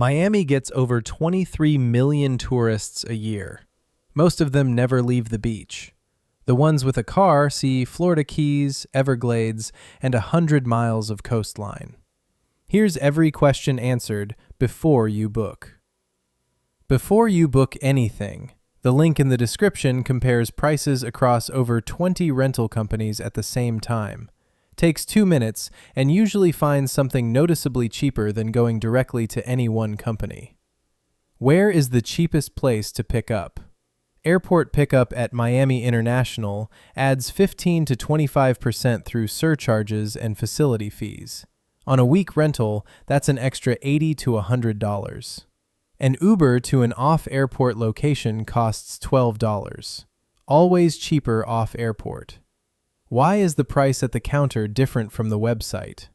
Miami gets over 23 million tourists a year. Most of them never leave the beach. The ones with a car see Florida Keys, Everglades, and 100 miles of coastline. Here's every question answered before you book. Before you book anything, the link in the description compares prices across over 20 rental companies at the same time. Takes 2 minutes and usually finds something noticeably cheaper than going directly to any one company. Where is the cheapest place to pick up? Airport pickup at Miami International adds 15 to 25% through surcharges and facility fees. On a week rental, that's an extra $80 to $100. An Uber to an off-airport location costs $12. Always cheaper off-airport. Why is the price at the counter different from the website?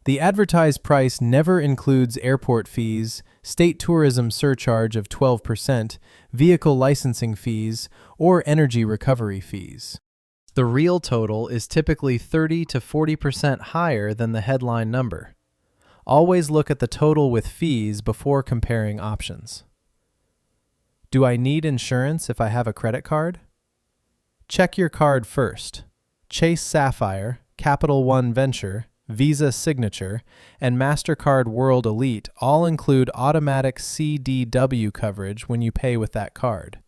The advertised price never includes airport fees, state tourism surcharge of 12%, vehicle licensing fees, or energy recovery fees. The real total is typically 30 to 40% higher than the headline number. Always look at the total with fees before comparing options. Do I need insurance if I have a credit card? Check your card first. Chase Sapphire, Capital One Venture, Visa Signature, and MasterCard World Elite all include automatic CDW coverage when you pay with that card.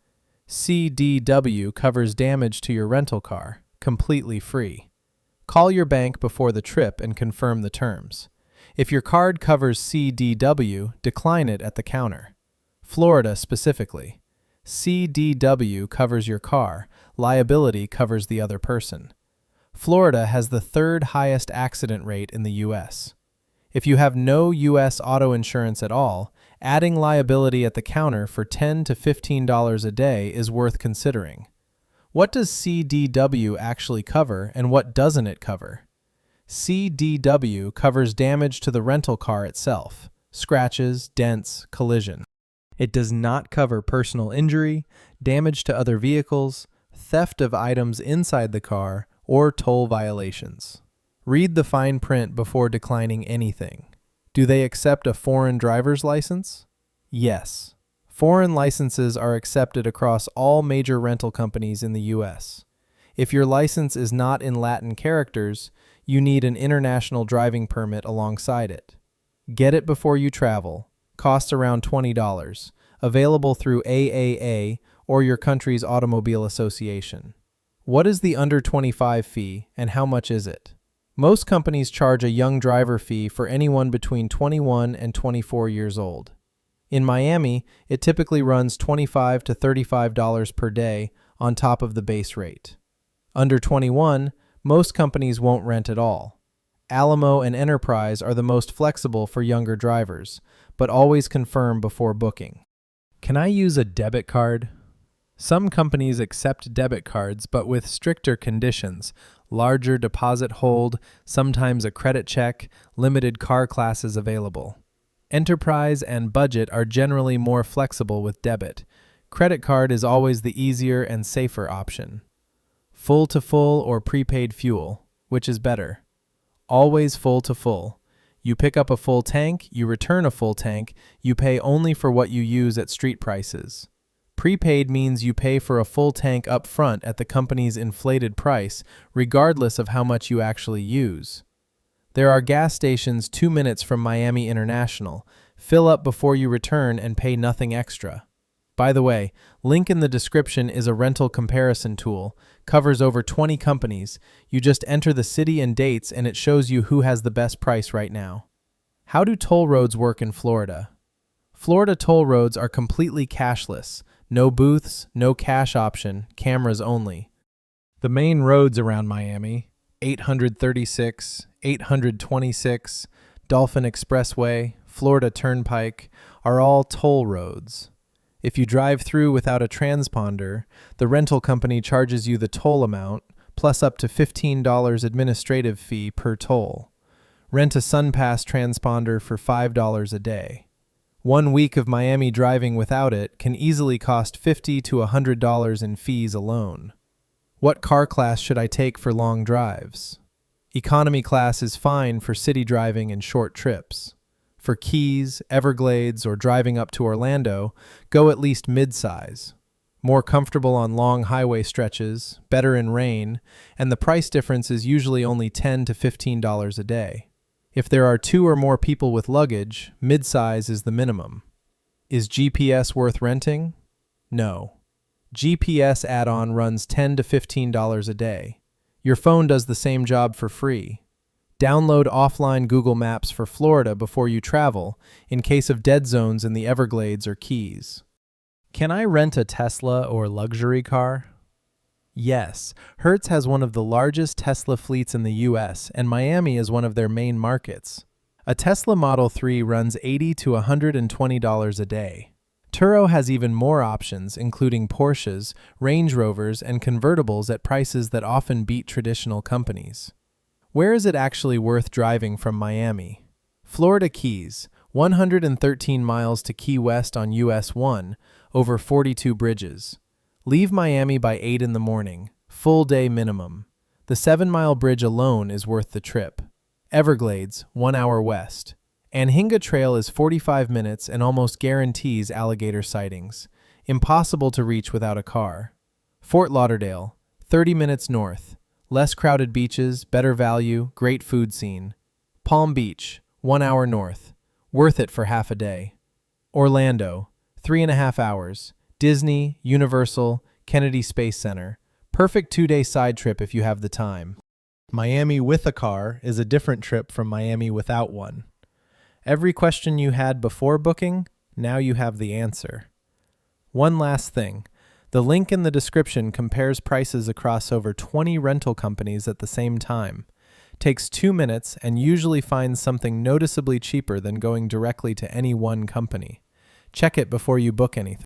CDW covers damage to your rental car, completely free. Call your bank before the trip and confirm the terms. If your card covers CDW, decline it at the counter. Florida specifically. CDW covers your car, liability covers the other person. Florida has the third highest accident rate in the U.S. If you have no U.S. auto insurance at all, adding liability at the counter for $10 to $15 a day is worth considering. What does CDW actually cover and what doesn't it cover? CDW covers damage to the rental car itself, scratches, dents, collision. It does not cover personal injury, damage to other vehicles, theft of items inside the car, or toll violations. Read the fine print before declining anything. Do they accept a foreign driver's license? Yes. Foreign licenses are accepted across all major rental companies in the U.S. If your license is not in Latin characters, you need an international driving permit alongside it. Get it before you travel. Costs around $20. Available through AAA or your country's automobile association. What is the under 25 fee and how much is it? Most companies charge a young driver fee for anyone between 21 and 24 years old. In Miami, it typically runs $25 to $35 per day on top of the base rate. Under 21, most companies won't rent at all. Alamo and Enterprise are the most flexible for younger drivers, but always confirm before booking. Can I use a debit card? Some companies accept debit cards, but with stricter conditions, larger deposit hold, sometimes a credit check, limited car classes available. Enterprise and Budget are generally more flexible with debit. Credit card is always the easier and safer option. Full to full or prepaid fuel, which is better? Always full to full. You pick up a full tank, you return a full tank, you pay only for what you use at street prices. Prepaid means you pay for a full tank up front at the company's inflated price, regardless of how much you actually use. There are gas stations 2 minutes from Miami International. Fill up before you return and pay nothing extra. By the way, link in the description is a rental comparison tool, covers over 20 companies. You just enter the city and dates and it shows you who has the best price right now. How do toll roads work in Florida? Florida toll roads are completely cashless. No booths, no cash option, cameras only. The main roads around Miami, 836, 826, Dolphin Expressway, Florida Turnpike, are all toll roads. If you drive through without a transponder, the rental company charges you the toll amount, plus up to $15 administrative fee per toll. Rent a SunPass transponder for $5 a day. 1 week of Miami driving without it can easily cost $50 to $100 in fees alone. What car class should I take for long drives? Economy class is fine for city driving and short trips. For Keys, Everglades, or driving up to Orlando, go at least mid-size. More comfortable on long highway stretches, better in rain, and the price difference is usually only $10 to $15 a day. If there are 2 or more people with luggage, mid-size is the minimum. Is GPS worth renting? No. GPS add-on runs $10 to $15 a day. Your phone does the same job for free. Download offline Google Maps for Florida before you travel in case of dead zones in the Everglades or Keys. Can I rent a Tesla or luxury car? Yes, Hertz has one of the largest Tesla fleets in the US, and Miami is one of their main markets. A Tesla Model 3 runs $80 to $120 a day. Turo has even more options, including Porsches, Range Rovers, and convertibles at prices that often beat traditional companies. Where is it actually worth driving from Miami? Florida Keys, 113 miles to Key West on US 1, over 42 bridges. Leave Miami by 8 in the morning, full day minimum. The 7-mile bridge alone is worth the trip. Everglades, 1 hour west. Anhinga Trail is 45 minutes and almost guarantees alligator sightings. Impossible to reach without a car. Fort Lauderdale, 30 minutes north. Less crowded beaches, better value, great food scene. Palm Beach, 1 hour north. Worth it for half a day. Orlando, 3.5 hours. Disney, Universal, Kennedy Space Center. Perfect 2-day side trip if you have the time. Miami with a car is a different trip from Miami without one. Every question you had before booking, now you have the answer. One last thing. The link in the description compares prices across over 20 rental companies at the same time. Takes 2 minutes and usually finds something noticeably cheaper than going directly to any one company. Check it before you book anything.